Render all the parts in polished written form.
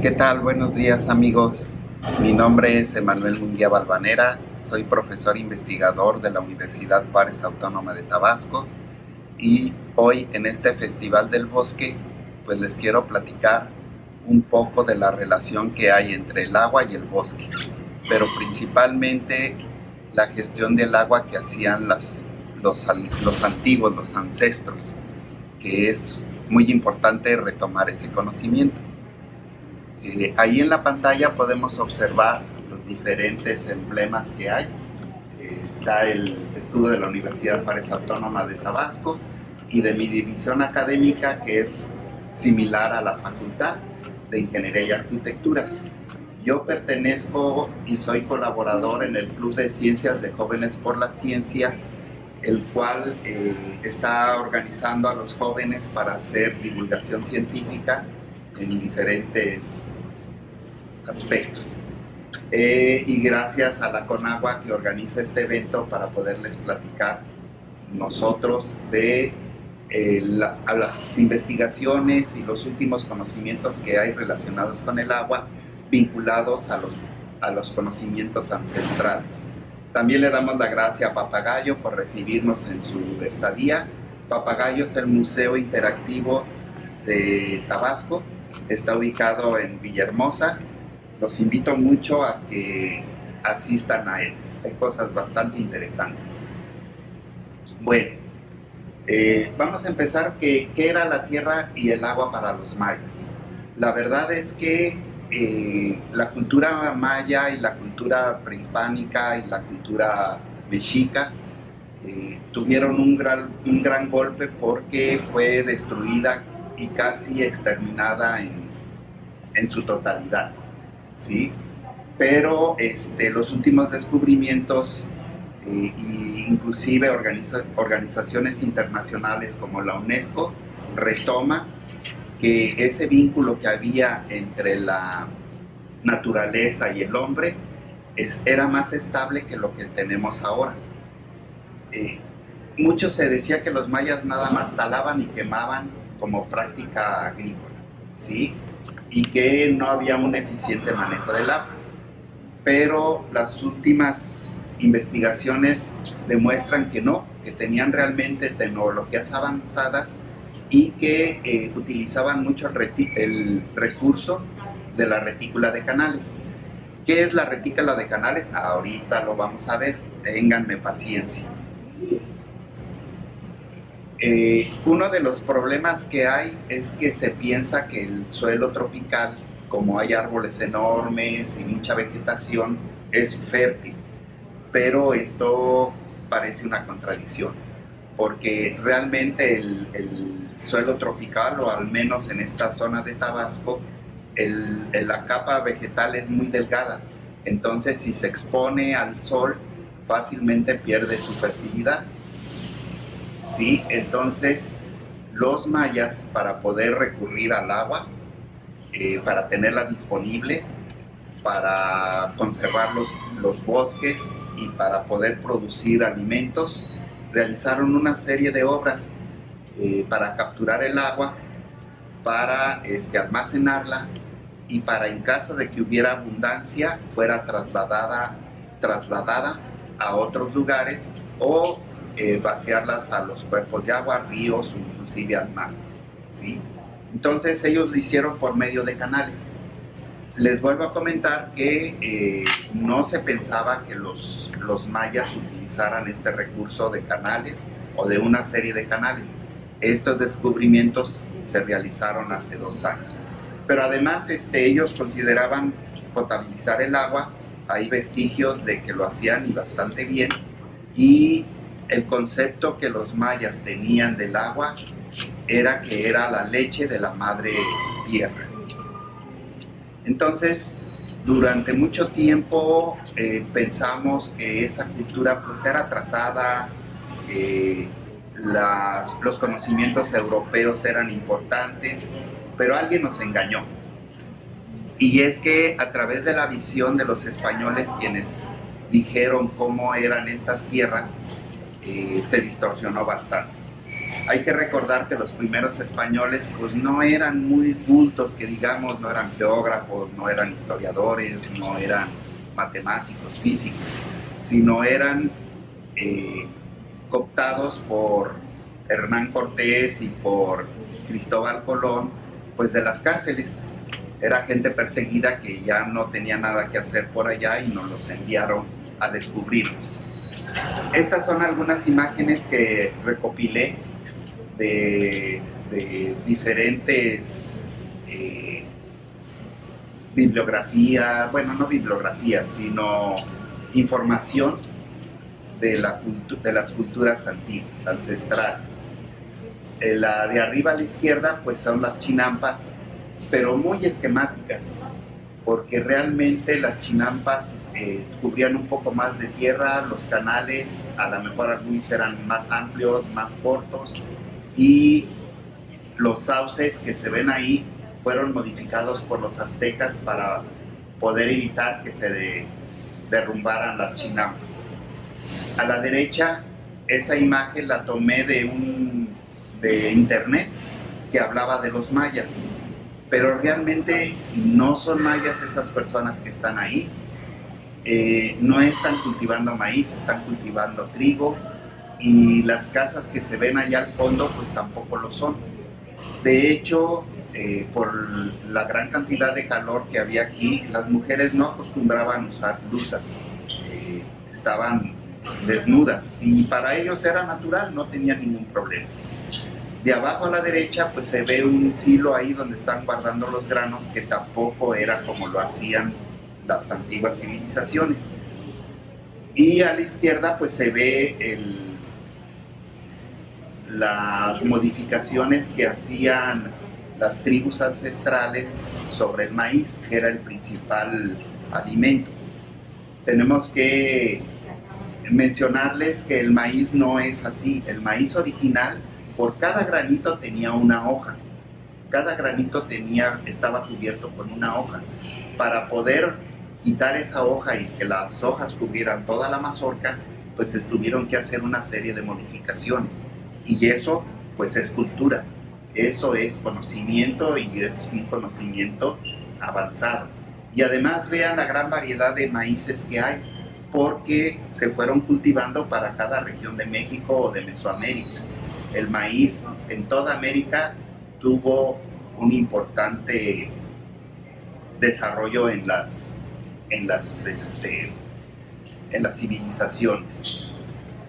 ¿Qué tal? Buenos días, amigos. Mi nombre es Emanuel Munguía Balvanera, soy profesor investigador de la Universidad Juárez Autónoma de Tabasco y hoy en este Festival del Bosque pues les quiero platicar un poco de la relación que hay entre el agua y el bosque, pero principalmente la gestión del agua que hacían los antiguos, los ancestros, que es muy importante retomar ese conocimiento. Ahí en la pantalla podemos observar los diferentes emblemas que hay. Está el escudo de la Universidad Juárez Autónoma de Tabasco y de mi división académica, que es similar a la Facultad de Ingeniería y Arquitectura. Yo pertenezco y soy colaborador en el Club de Ciencias de Jóvenes por la Ciencia, el cual está organizando a los jóvenes para hacer divulgación científica en diferentes aspectos. Y gracias a la Conagua que organiza este evento para poderles platicar nosotros de las investigaciones y los últimos conocimientos que hay relacionados con el agua, vinculados a los conocimientos ancestrales. También le damos la gracia a Papagayo por recibirnos en su estadía. Papagayo es el Museo Interactivo de Tabasco, está ubicado en Villahermosa. Los invito mucho a que asistan a él, hay cosas bastante interesantes. Bueno, vamos a empezar. ¿Qué era la tierra y el agua para los mayas? La verdad es que la cultura maya y la cultura prehispánica y la cultura mexica tuvieron un gran golpe porque fue destruida y casi exterminada en su totalidad, ¿sí? Pero los últimos descubrimientos e inclusive organizaciones internacionales como la UNESCO retoma que ese vínculo que había entre la naturaleza y el hombre era más estable que lo que tenemos ahora. Mucho se decía que los mayas nada más talaban y quemaban como práctica agrícola, ¿sí? Y que no había un eficiente manejo del agua. Pero las últimas investigaciones demuestran que no, que tenían realmente tecnologías avanzadas y que utilizaban mucho el recurso de la retícula de Canales. ¿Qué es la retícula de Canales? Ahorita lo vamos a ver, ténganme paciencia. Uno de los problemas que hay es que se piensa que el suelo tropical, como hay árboles enormes y mucha vegetación, es fértil, pero esto parece una contradicción, porque realmente el suelo tropical, o al menos en esta zona de Tabasco, la capa vegetal es muy delgada, entonces si se expone al sol fácilmente pierde su fertilidad, ¿sí? Entonces los mayas, para poder recurrir al agua, para tenerla disponible, para conservar los bosques y para poder producir alimentos, realizaron una serie de obras para capturar el agua, para almacenarla y para, en caso de que hubiera abundancia, fuera trasladada a otros lugares o vaciarlas a los cuerpos de agua, ríos o inclusive al mar, ¿sí? Entonces ellos lo hicieron por medio de canales. Les vuelvo a comentar que no se pensaba que los mayas utilizaran este recurso de canales o de una serie de canales. Estos descubrimientos se realizaron hace 2 años. Pero además ellos consideraban potabilizar el agua. Hay vestigios de que lo hacían y bastante bien. Y el concepto que los mayas tenían del agua era que era la leche de la madre tierra. Entonces, durante mucho tiempo pensamos que esa cultura pues era atrasada, los conocimientos europeos eran importantes, pero alguien nos engañó. Y es que a través de la visión de los españoles, quienes dijeron cómo eran estas tierras, se distorsionó bastante. Hay que recordar que los primeros españoles pues no eran muy cultos, que digamos, no eran geógrafos, no eran historiadores, no eran matemáticos, físicos, sino eran cooptados por Hernán Cortés y por Cristóbal Colón, pues de las cárceles. Era gente perseguida que ya no tenía nada que hacer por allá y nos los enviaron a descubrirlos. Estas son algunas imágenes que recopilé de diferentes bibliografías, bueno, no bibliografías, sino información de las culturas antiguas, ancestrales. La de arriba a la izquierda pues son las chinampas, pero muy esquemáticas, porque realmente las chinampas cubrían un poco más de tierra, los canales a lo mejor algunos eran más amplios, más cortos, y los sauces que se ven ahí fueron modificados por los aztecas para poder evitar que se derrumbaran las chinampas. A la derecha, esa imagen la tomé de internet que hablaba de los mayas, pero realmente no son mayas esas personas que están ahí. No están cultivando maíz, están cultivando trigo, y las casas que se ven allá al fondo pues tampoco lo son. De hecho, por la gran cantidad de calor que había aquí, las mujeres no acostumbraban a usar blusas, estaban desnudas, y para ellos era natural, no tenían ningún problema. De abajo a la derecha pues se ve un silo ahí donde están guardando los granos, que tampoco era como lo hacían las antiguas civilizaciones. Y a la izquierda pues se ve las modificaciones que hacían las tribus ancestrales sobre el maíz, que era el principal alimento. Tenemos que mencionarles que el maíz no es así. El maíz original, por cada granito tenía una hoja. Cada granito estaba cubierto con una hoja. Para poder quitar esa hoja y que las hojas cubrieran toda la mazorca, pues se tuvieron que hacer una serie de modificaciones. Y eso, pues es cultura. Eso es conocimiento, y es un conocimiento avanzado. Y además vean la gran variedad de maíces que hay, porque se fueron cultivando para cada región de México o de Mesoamérica. El maíz en toda América tuvo un importante desarrollo en las civilizaciones.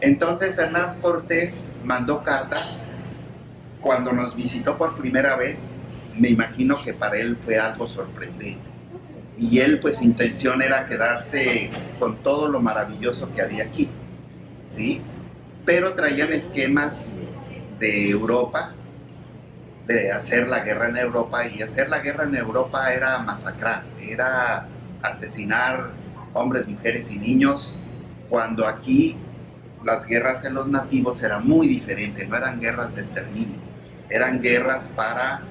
Entonces Hernán Cortés mandó cartas. Cuando nos visitó por primera vez, me imagino que para él fue algo sorprendente. Y él, pues, su intención era quedarse con todo lo maravilloso que había aquí, ¿sí? Pero traían esquemas de Europa, de hacer la guerra en Europa, y hacer la guerra en Europa era masacrar, era asesinar hombres, mujeres y niños, cuando aquí las guerras en los nativos eran muy diferentes, no eran guerras de exterminio, eran guerras para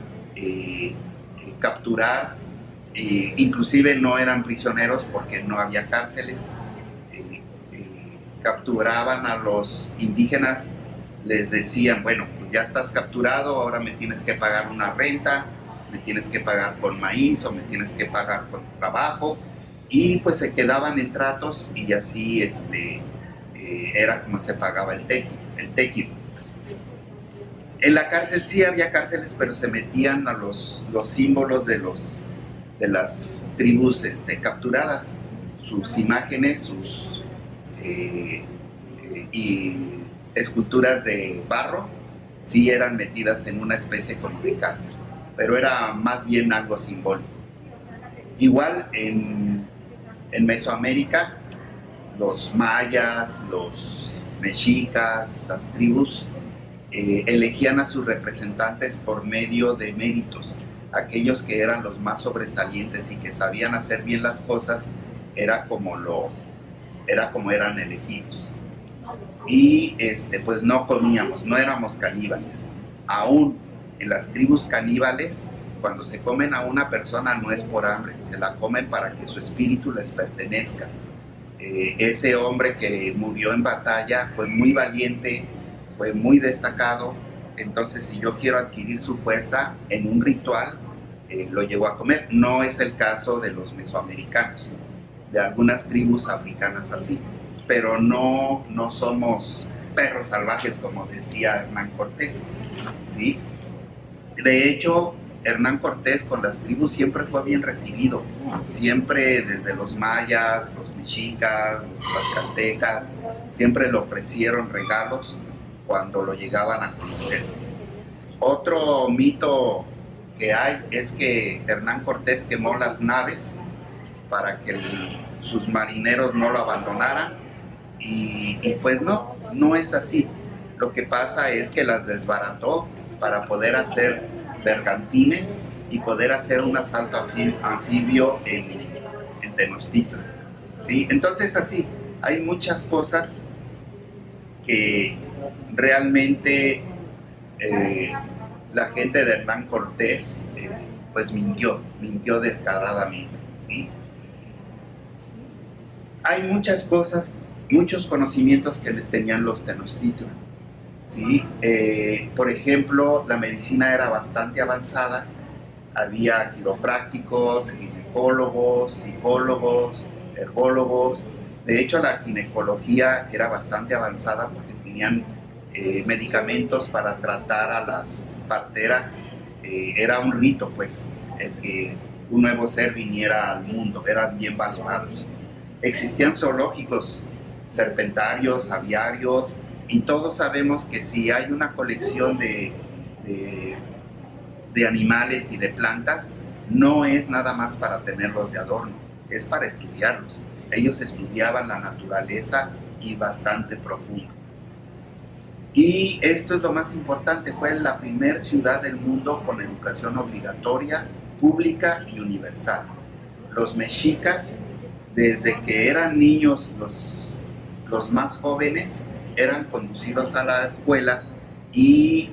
capturar, inclusive no eran prisioneros porque no había cárceles, capturaban a los indígenas, les decían, bueno, pues ya estás capturado, ahora me tienes que pagar una renta, me tienes que pagar con maíz o me tienes que pagar con trabajo, y pues se quedaban en tratos, y así era como se pagaba el tequio. En la cárcel sí había cárceles, pero se metían a los símbolos de las tribus capturadas, sus imágenes, sus y esculturas de barro, sí eran metidas en una especie como de cárcel, pero era más bien algo simbólico. Igual en Mesoamérica, los mayas, los mexicas, las tribus elegían a sus representantes por medio de méritos. Aquellos que eran los más sobresalientes y que sabían hacer bien las cosas, era como eran elegidos. Y pues no comíamos, no éramos caníbales. Aún en las tribus caníbales, cuando se comen a una persona no es por hambre, se la comen para que su espíritu les pertenezca. Ese hombre que murió en batalla fue muy valiente, fue muy destacado, Entonces, si yo quiero adquirir su fuerza en un ritual, lo llego a comer. No es el caso de los mesoamericanos, de algunas tribus africanas así, pero no somos perros salvajes como decía Hernán Cortés, ¿sí? De hecho, Hernán Cortés con las tribus siempre fue bien recibido, siempre desde los mayas, los mexicas, los tlaxcaltecas, siempre le ofrecieron regalos cuando lo llegaban a conocer. Otro mito que hay es que Hernán Cortés quemó las naves para que sus marineros no lo abandonaran y pues no es así. Lo que pasa es que las desbarató para poder hacer bergantines y poder hacer un asalto anfibio en Tenochtitlan, ¿sí? Entonces así, hay muchas cosas que realmente la gente de Hernán Cortés pues mintió descaradamente, ¿sí? Hay muchas cosas, muchos conocimientos que tenían los Tenochtitlan, ¿sí? Por ejemplo, la medicina era bastante avanzada, había quiroprácticos, ginecólogos, psicólogos, herbólogos. De hecho, la ginecología era bastante avanzada porque tenían medicamentos para tratar a las parteras. Era un rito, pues, el que un nuevo ser viniera al mundo, eran bien valorados. Existían zoológicos, serpentarios, aviarios, y todos sabemos que si hay una colección de animales y de plantas, no es nada más para tenerlos de adorno, es para estudiarlos. Ellos estudiaban la naturaleza y bastante profundo. Y esto es lo más importante, fue la primera ciudad del mundo con educación obligatoria, pública y universal. Los mexicas, desde que eran niños, los más jóvenes, eran conducidos a la escuela y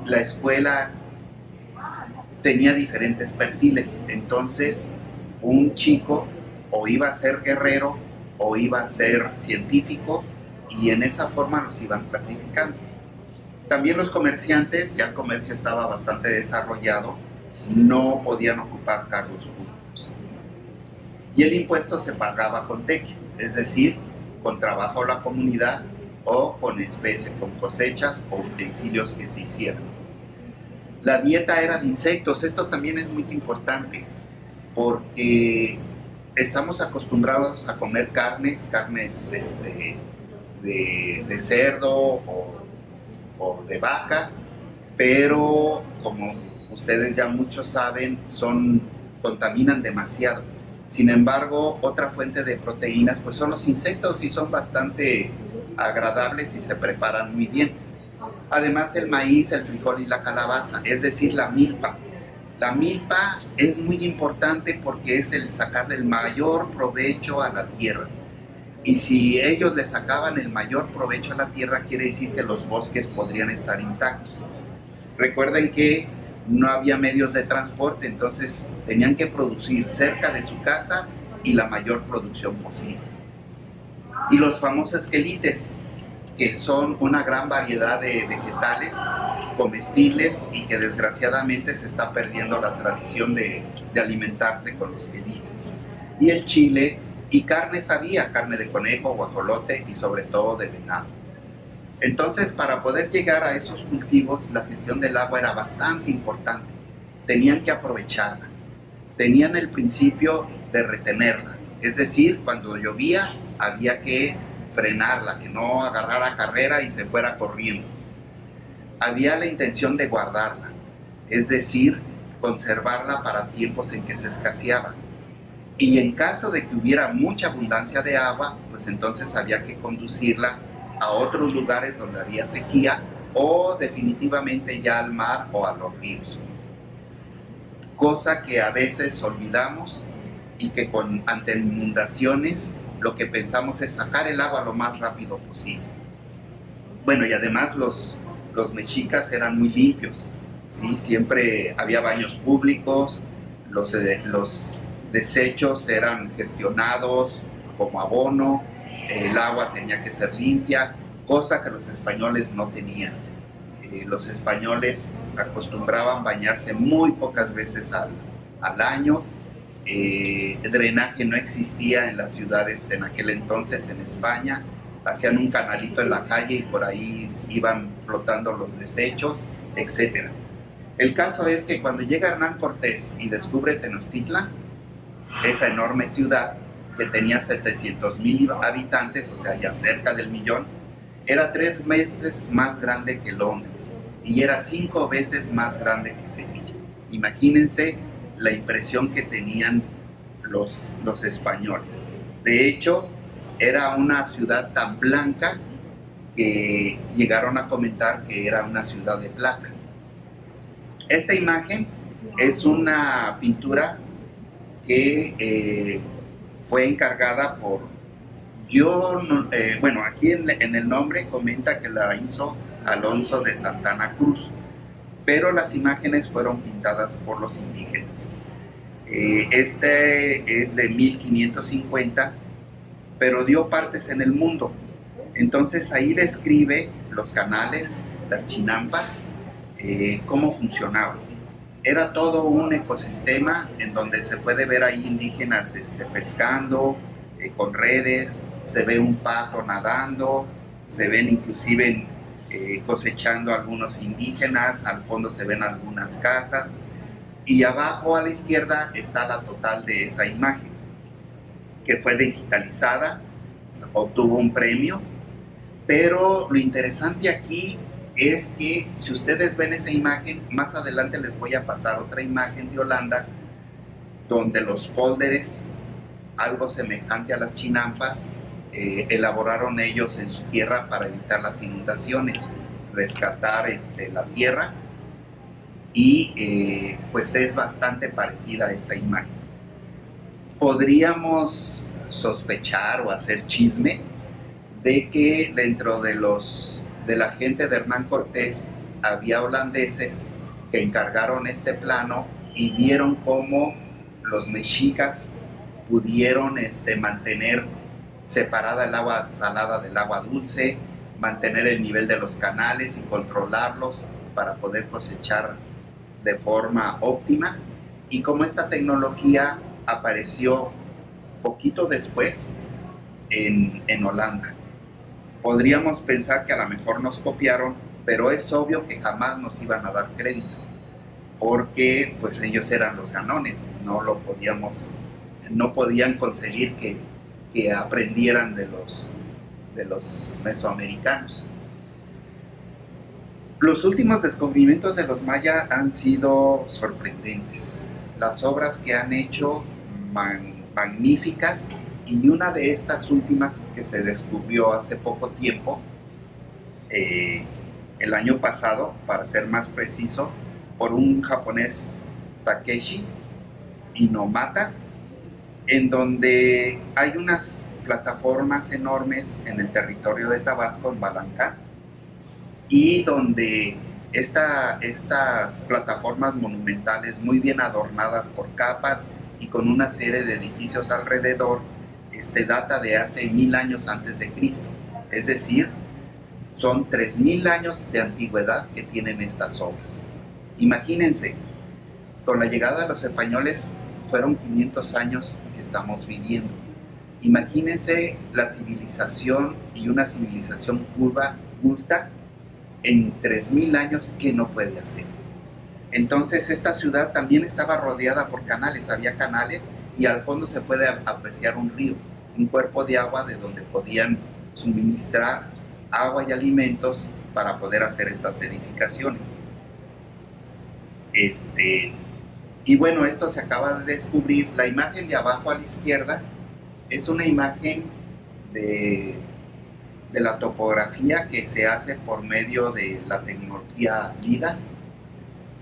la escuela tenía diferentes perfiles. Entonces, un chico o iba a ser guerrero o iba a ser científico, y en esa forma los iban clasificando. También los comerciantes, ya el comercio estaba bastante desarrollado, no podían ocupar cargos públicos. Y el impuesto se pagaba con tequio, es decir, con trabajo a la comunidad o con especie, con cosechas o utensilios que se hicieran. La dieta era de insectos. Esto también es muy importante porque estamos acostumbrados a comer carnes de cerdo o de vaca, pero como ustedes ya muchos saben, contaminan demasiado. Sin embargo, otra fuente de proteínas pues son los insectos, y son bastante agradables y se preparan muy bien. Además, el maíz, el frijol y la calabaza, es decir, la milpa. La milpa es muy importante porque es el sacarle el mayor provecho a la tierra. Y si ellos le sacaban el mayor provecho a la tierra, quiere decir que los bosques podrían estar intactos. Recuerden que no había medios de transporte, entonces tenían que producir cerca de su casa y la mayor producción posible. Y los famosos quelites, que son una gran variedad de vegetales comestibles y que desgraciadamente se está perdiendo la tradición de alimentarse con los quelites. Y el chile, y carnes había, carne de conejo, guajolote y sobre todo de venado. Entonces, para poder llegar a esos cultivos, la gestión del agua era bastante importante. Tenían que aprovecharla. Tenían el principio de retenerla. Es decir, cuando llovía, había que frenarla, que no agarrara carrera y se fuera corriendo. Había la intención de guardarla, es decir, conservarla para tiempos en que se escaseaba. Y en caso de que hubiera mucha abundancia de agua, pues entonces había que conducirla a otros lugares donde había sequía, o definitivamente ya al mar o a los ríos. Cosa que a veces olvidamos, y que ante inundaciones lo que pensamos es sacar el agua lo más rápido posible. Bueno, y además los mexicas eran muy limpios, ¿sí? Siempre había baños públicos, los desechos eran gestionados como abono, el agua tenía que ser limpia, cosa que los españoles no tenían. Los españoles acostumbraban bañarse muy pocas veces al año. El drenaje no existía en las ciudades en aquel entonces en España. Hacían un canalito en la calle y por ahí iban flotando los desechos, etc. El caso es que cuando llega Hernán Cortés y descubre Tenochtitlan, esa enorme ciudad que tenía 700,000 habitantes, o sea, ya cerca del millón, era 3 veces más grande que Londres y era 5 veces más grande que Sevilla. Imagínense la impresión que tenían los españoles. De hecho, era una ciudad tan blanca que llegaron a comentar que era una ciudad de plata. Esta imagen es una pintura que fue encargada por bueno, aquí en el nombre comenta que la hizo Alonso de Santana Cruz, pero las imágenes fueron pintadas por los indígenas. Este es de 1550, pero dio partes en el mundo. Entonces ahí describe los canales, las chinampas, cómo funcionaban. Era todo un ecosistema en donde se puede ver ahí indígenas pescando con redes, se ve un pato nadando, se ven inclusive cosechando algunos indígenas, al fondo se ven algunas casas y abajo a la izquierda está la total de esa imagen que fue digitalizada, obtuvo un premio, pero lo interesante aquí es que si ustedes ven esa imagen, más adelante les voy a pasar otra imagen de Holanda donde los pólders, algo semejante a las chinampas, elaboraron ellos en su tierra para evitar las inundaciones, rescatar la tierra y pues es bastante parecida a esta imagen. Podríamos sospechar o hacer chisme de que dentro de la gente de Hernán Cortés había holandeses que encargaron este plano y vieron cómo los mexicas pudieron mantener separada el agua salada del agua dulce, mantener el nivel de los canales y controlarlos para poder cosechar de forma óptima, y como esta tecnología apareció poquito después en Holanda. Podríamos pensar que a lo mejor nos copiaron, pero es obvio que jamás nos iban a dar crédito, porque pues ellos eran los ganones, no podían conseguir que aprendieran de los mesoamericanos. Los últimos descubrimientos de los mayas han sido sorprendentes. Las obras que han hecho magníficas, y una de estas últimas que se descubrió hace poco tiempo, el año pasado, para ser más preciso, por un japonés, Takeshi Inomata, en donde hay unas plataformas enormes en el territorio de Tabasco, en Balancán, y donde estas plataformas monumentales muy bien adornadas por capas y con una serie de edificios alrededor, data de hace 1000 años antes de Cristo. Es decir, son 3000 años de antigüedad que tienen estas obras. Imagínense, con la llegada de los españoles fueron 500 años que estamos viviendo. Imagínense la civilización y una civilización culta en 3000 años, que no puede hacer. Entonces esta ciudad también estaba rodeada por canales, había canales y al fondo se puede apreciar un río, un cuerpo de agua de donde podían suministrar agua y alimentos para poder hacer estas edificaciones. Y bueno, esto se acaba de descubrir. La imagen de abajo a la izquierda es una imagen de la topografía que se hace por medio de la tecnología LIDAR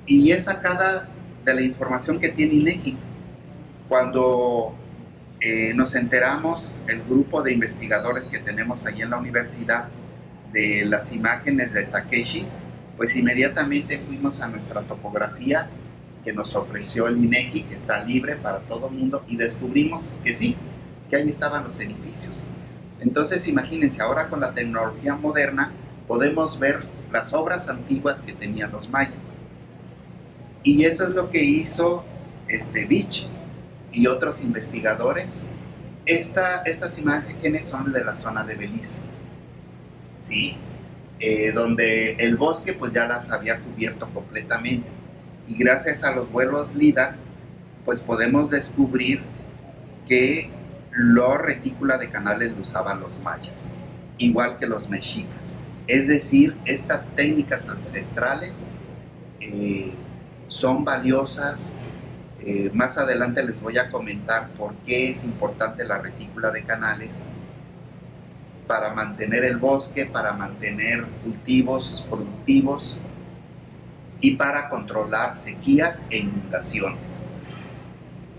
y es sacada de la información que tiene INEGI. Cuando nos enteramos, el grupo de investigadores que tenemos allí en la universidad, de las imágenes de Takeshi, pues inmediatamente fuimos a nuestra topografía que nos ofreció el INEGI, que está libre para todo el mundo, y descubrimos que sí, que ahí estaban los edificios. Entonces imagínense, ahora con la tecnología moderna podemos ver las obras antiguas que tenían los mayas. Y eso es lo que hizo Beach y otros investigadores. Estas imágenes son de la zona de Belice, ¿sí? Donde el bosque pues ya las había cubierto completamente. Y gracias a los vuelos LIDAR, pues podemos descubrir que la retícula de canales lo usaban los mayas, igual que los mexicas. Es decir, estas técnicas ancestrales son valiosas. Más adelante les voy a comentar por qué es importante la retícula de canales para mantener el bosque, para mantener cultivos productivos y para controlar sequías e inundaciones.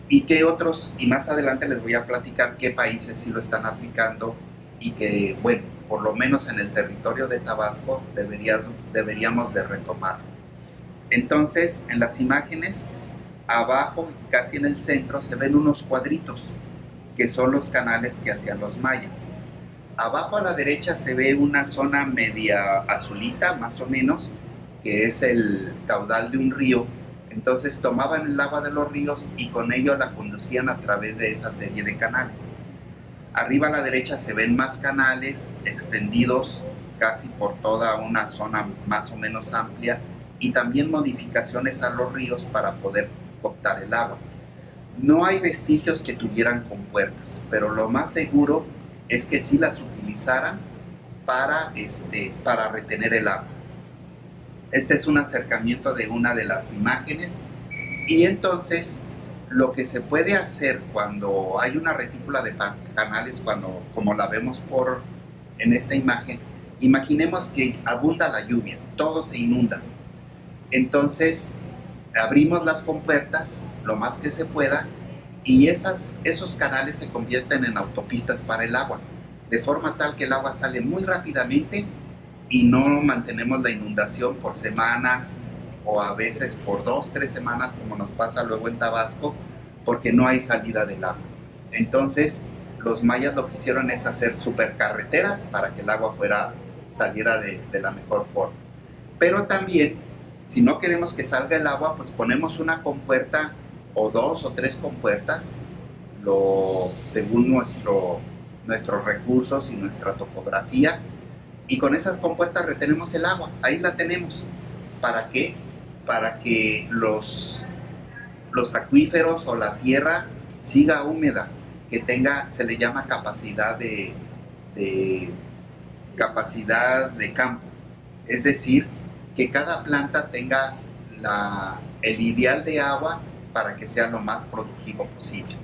Y más adelante les voy a platicar qué países sí lo están aplicando y que, bueno, por lo menos en el territorio de Tabasco deberíamos de retomarlo. Entonces, en las imágenes, abajo, casi en el centro, se ven unos cuadritos que son los canales que hacían los mayas. Abajo a la derecha se ve una zona media azulita, más o menos, que es el caudal de un río. Entonces tomaban el agua de los ríos y con ello la conducían a través de esa serie de canales. Arriba a la derecha se ven más canales extendidos casi por toda una zona más o menos amplia y también modificaciones a los ríos para poder captar el agua. No hay vestigios que tuvieran compuertas, pero lo más seguro es que sí las utilizaran para retener el agua. Este es un acercamiento de una de las imágenes y entonces lo que se puede hacer cuando hay una retícula de canales, como la vemos en esta imagen, imaginemos que abunda la lluvia, todo se inunda. Entonces abrimos las compuertas lo más que se pueda y esos canales se convierten en autopistas para el agua, de forma tal que el agua sale muy rápidamente y no mantenemos la inundación por semanas o a veces por 2-3 semanas, como nos pasa luego en Tabasco, porque no hay salida del agua. Entonces los mayas lo que hicieron es hacer supercarreteras para que el agua saliera de la mejor forma. Pero también, si no queremos que salga el agua, pues ponemos una compuerta o 2 o 3 compuertas, según nuestros recursos y nuestra topografía, y con esas compuertas retenemos el agua. Ahí la tenemos. ¿Para qué? Para que los acuíferos o la tierra siga húmeda, que se le llama capacidad de campo. Es decir, que cada planta tenga el ideal de agua para que sea lo más productivo posible.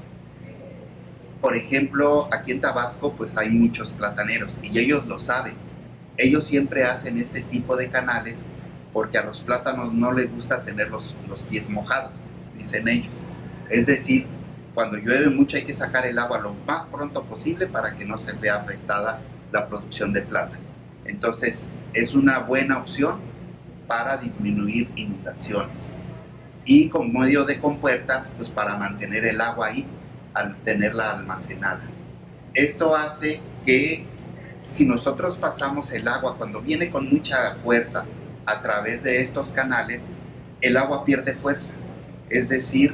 Por ejemplo, aquí en Tabasco pues hay muchos plataneros y ellos lo saben. Ellos siempre hacen este tipo de canales porque a los plátanos no les gusta tener los pies mojados, dicen ellos. Es decir, cuando llueve mucho hay que sacar el agua lo más pronto posible para que no se vea afectada la producción de plátano. Entonces, es una buena opción para disminuir inundaciones. Y con medio de compuertas, pues para mantener el agua ahí, al tenerla almacenada. Esto hace que si nosotros pasamos el agua cuando viene con mucha fuerza a través de estos canales, el agua pierde fuerza. Es decir,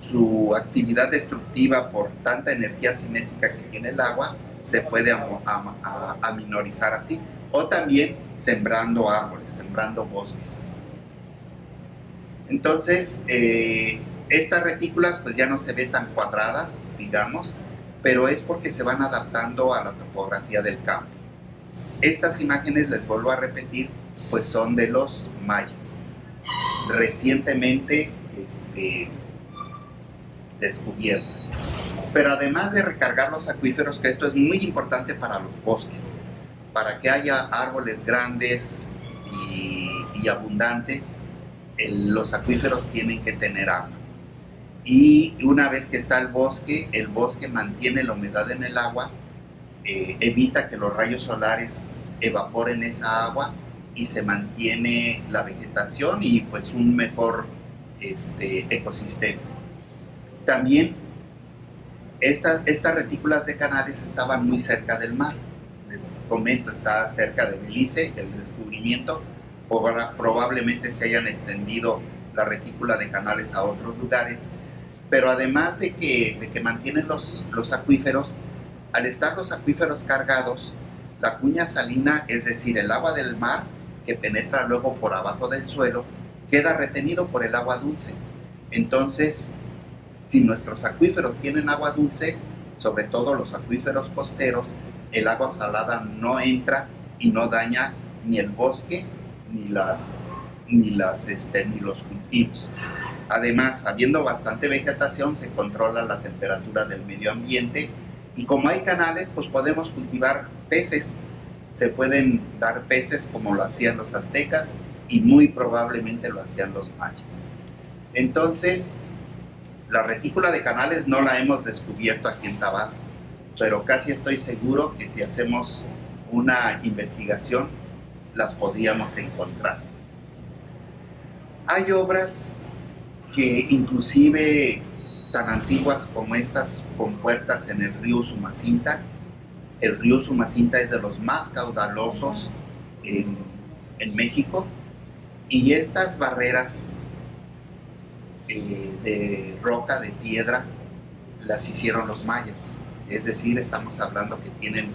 su actividad destructiva por tanta energía cinética que tiene el agua se puede aminorizar así. O también sembrando árboles, sembrando bosques. Entonces, estas retículas pues ya no se ven tan cuadradas, digamos, pero es porque se van adaptando a la topografía del campo. Estas imágenes, les vuelvo a repetir, pues son de los mayas, recientemente descubiertas. Pero además de recargar los acuíferos, que esto es muy importante para los bosques, para que haya árboles grandes y abundantes, los acuíferos tienen que tener agua. Y una vez que está el bosque mantiene la humedad en el agua, evita que los rayos solares evaporen esa agua y se mantiene la vegetación y pues un mejor ecosistema. También estas retículas de canales estaban muy cerca del mar. Les comento, está cerca de Belice, el descubrimiento, probablemente se hayan extendido la retícula de canales a otros lugares, pero además de que mantienen los acuíferos, al estar los acuíferos cargados, la cuña salina, es decir, el agua del mar, que penetra luego por abajo del suelo, queda retenido por el agua dulce. Entonces, si nuestros acuíferos tienen agua dulce, sobre todo los acuíferos costeros, el agua salada no entra y no daña ni el bosque ni los cultivos. Además, habiendo bastante vegetación, se controla la temperatura del medio ambiente y como hay canales, pues podemos cultivar peces. Se pueden dar peces como lo hacían los aztecas y muy probablemente lo hacían los mayas. Entonces, la retícula de canales no la hemos descubierto aquí en Tabasco, pero casi estoy seguro que si hacemos una investigación, las podríamos encontrar. Hay obras que inclusive tan antiguas como estas compuertas en el río Usumacinta. El río Usumacinta es de los más caudalosos en México y estas barreras de roca, de piedra, las hicieron los mayas. Es decir, estamos hablando que tienen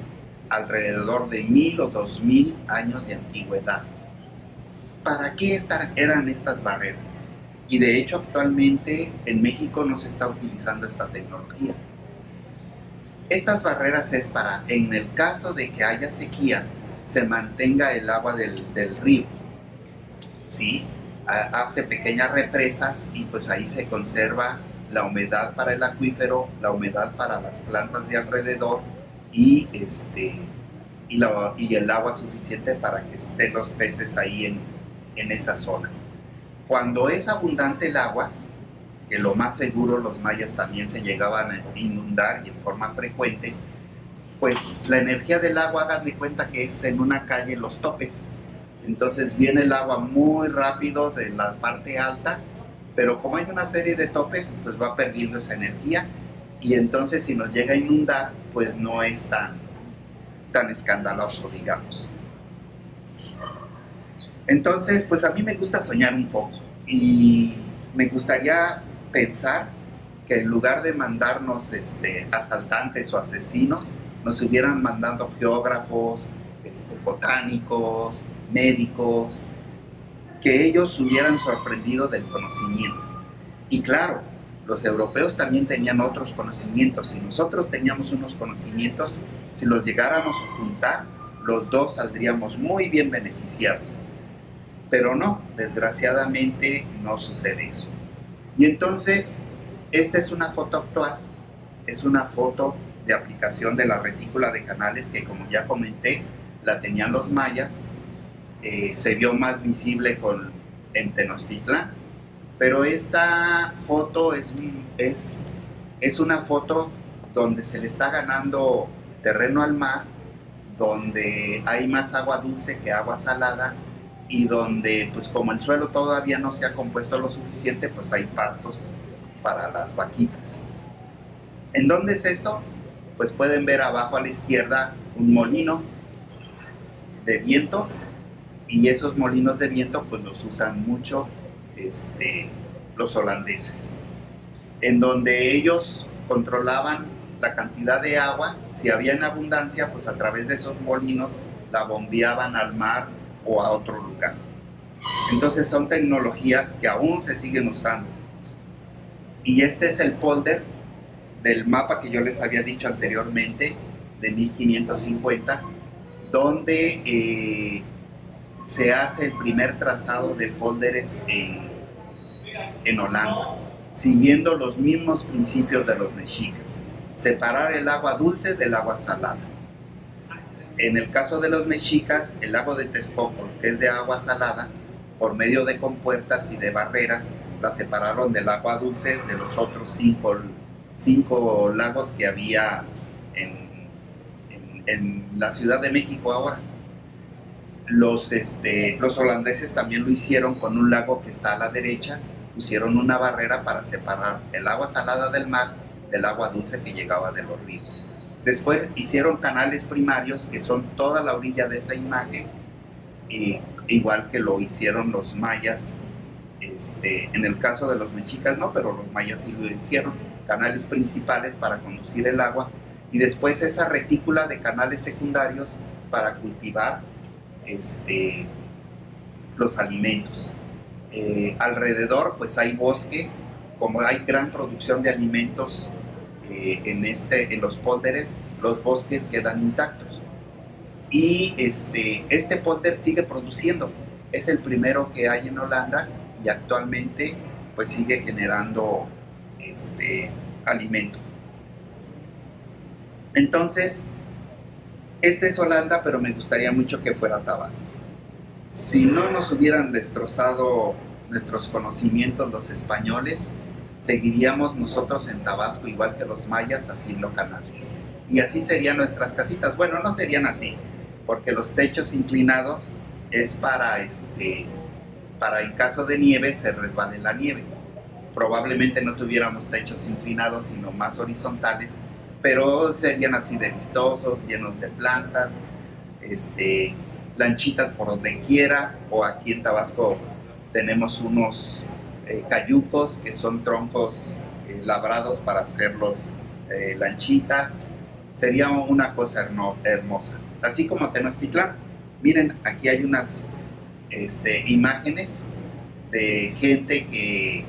alrededor de 1000 o 2000 años de antigüedad. ¿Para qué eran estas barreras? Y de hecho actualmente en México no se está utilizando esta tecnología. Estas barreras es para, en el caso de que haya sequía, se mantenga el agua del río. ¿Sí? Hace pequeñas represas y pues ahí se conserva la humedad para el acuífero, la humedad para las plantas de alrededor y el agua suficiente para que estén los peces ahí en esa zona. Cuando es abundante el agua, que lo más seguro los mayas también se llegaban a inundar y en forma frecuente, pues la energía del agua, hagan de cuenta que es en una calle los topes. Entonces viene el agua muy rápido de la parte alta, pero como hay una serie de topes, pues va perdiendo esa energía y entonces si nos llega a inundar, pues no es tan escandaloso, digamos. Entonces, pues a mí me gusta soñar un poco y me gustaría pensar que en lugar de mandarnos asaltantes o asesinos, nos hubieran mandando geógrafos, botánicos, médicos, que ellos hubieran sorprendido del conocimiento. Y claro, los europeos también tenían otros conocimientos y nosotros teníamos unos conocimientos, si los llegáramos a juntar, los dos saldríamos muy bien beneficiados. Pero no, desgraciadamente no sucede eso. Y entonces, esta es una foto actual, es una foto de aplicación de la retícula de canales que, como ya comenté, la tenían los mayas. Se vio más visible en Tenochtitlán, pero esta foto es una foto donde se le está ganando terreno al mar, donde hay más agua dulce que agua salada y donde, pues como el suelo todavía no se ha compuesto lo suficiente, pues hay pastos para las vaquitas. ¿En dónde es esto? Pues pueden ver abajo a la izquierda un molino de viento y esos molinos de viento pues los usan mucho los holandeses, en donde ellos controlaban la cantidad de agua. Si había en abundancia, pues a través de esos molinos la bombeaban al mar o a otro lugar. Entonces son tecnologías que aún se siguen usando. Y este es el polder del mapa que yo les había dicho anteriormente, de 1550, donde se hace el primer trazado de pólders en Holanda, siguiendo los mismos principios de los mexicas: separar el agua dulce del agua salada. En el caso de los mexicas, el lago de Texcoco, que es de agua salada, por medio de compuertas y de barreras, la separaron del agua dulce de los otros cinco lagos que había en la Ciudad de México ahora. Los holandeses también lo hicieron con un lago que está a la derecha, pusieron una barrera para separar el agua salada del mar del agua dulce que llegaba de los ríos. Después hicieron canales primarios, que son toda la orilla de esa imagen, igual que lo hicieron los mayas. En el caso de los mexicas no, pero los mayas sí lo hicieron, canales principales para conducir el agua y después esa retícula de canales secundarios para cultivar los alimentos. Alrededor pues hay bosque, como hay gran producción de alimentos en los pólders, los bosques quedan intactos. Y este polder sigue produciendo, es el primero que hay en Holanda y actualmente pues sigue generando alimento. Entonces, este es Holanda, pero me gustaría mucho que fuera Tabasco. Si no nos hubieran destrozado nuestros conocimientos los españoles, seguiríamos nosotros en Tabasco igual que los mayas haciendo canales. Y así serían nuestras casitas. Bueno, no serían así, porque los techos inclinados es para en caso de nieve se resbale la nieve. Probablemente no tuviéramos techos inclinados, sino más horizontales, pero serían así de vistosos, llenos de plantas, lanchitas por donde quiera, o aquí en Tabasco tenemos unos cayucos que son troncos labrados para hacer los lanchitas. Sería una cosa hermosa. Así como Tenochtitlán. Miren, aquí hay unas imágenes de gente que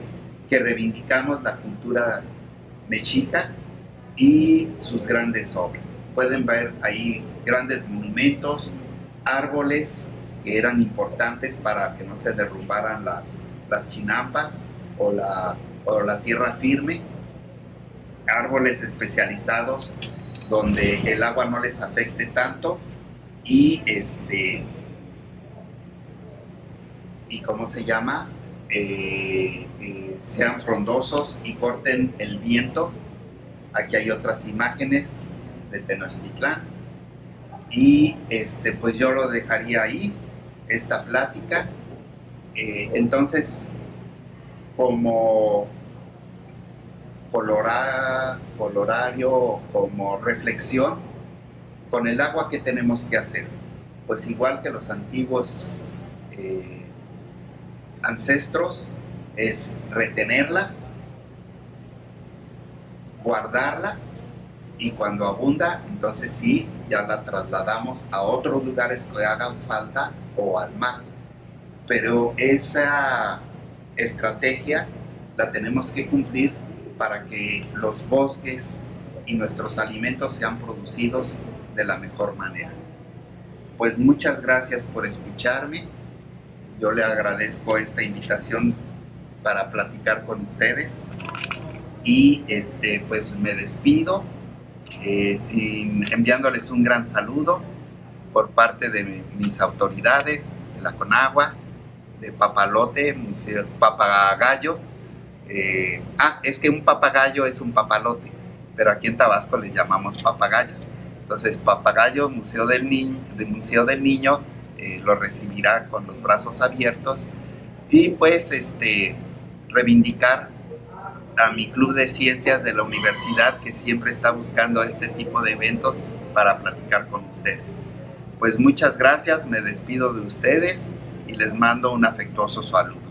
reivindicamos la cultura mexica y sus grandes obras. Pueden ver ahí grandes monumentos, árboles que eran importantes para que no se derrumbaran las chinampas o la tierra firme, árboles especializados donde el agua no les afecte tanto y ¿cómo se llama? Sean frondosos y corten el viento. Aquí hay otras imágenes de Tenochtitlán y pues yo lo dejaría ahí, esta plática. Entonces, como colorario, como reflexión, con el agua, ¿qué tenemos que hacer? Pues igual que los antiguos ancestros, es retenerla, guardarla, y cuando abunda, entonces sí, ya la trasladamos a otros lugares que hagan falta o al mar. Pero esa estrategia la tenemos que cumplir para que los bosques y nuestros alimentos sean producidos de la mejor manera. Pues muchas gracias por escucharme. Yo le agradezco esta invitación para platicar con ustedes y pues me despido enviándoles un gran saludo por parte de mis autoridades, de la Conagua, de Papalote, Papagayo. Es que un papagayo es un papalote, pero aquí en Tabasco le llamamos papagayos. Entonces, Papagayo, Museo del Niño, lo recibirá con los brazos abiertos y pues reivindicar a mi club de ciencias de la universidad, que siempre está buscando este tipo de eventos para platicar con ustedes. Pues muchas gracias, me despido de ustedes y les mando un afectuoso saludo.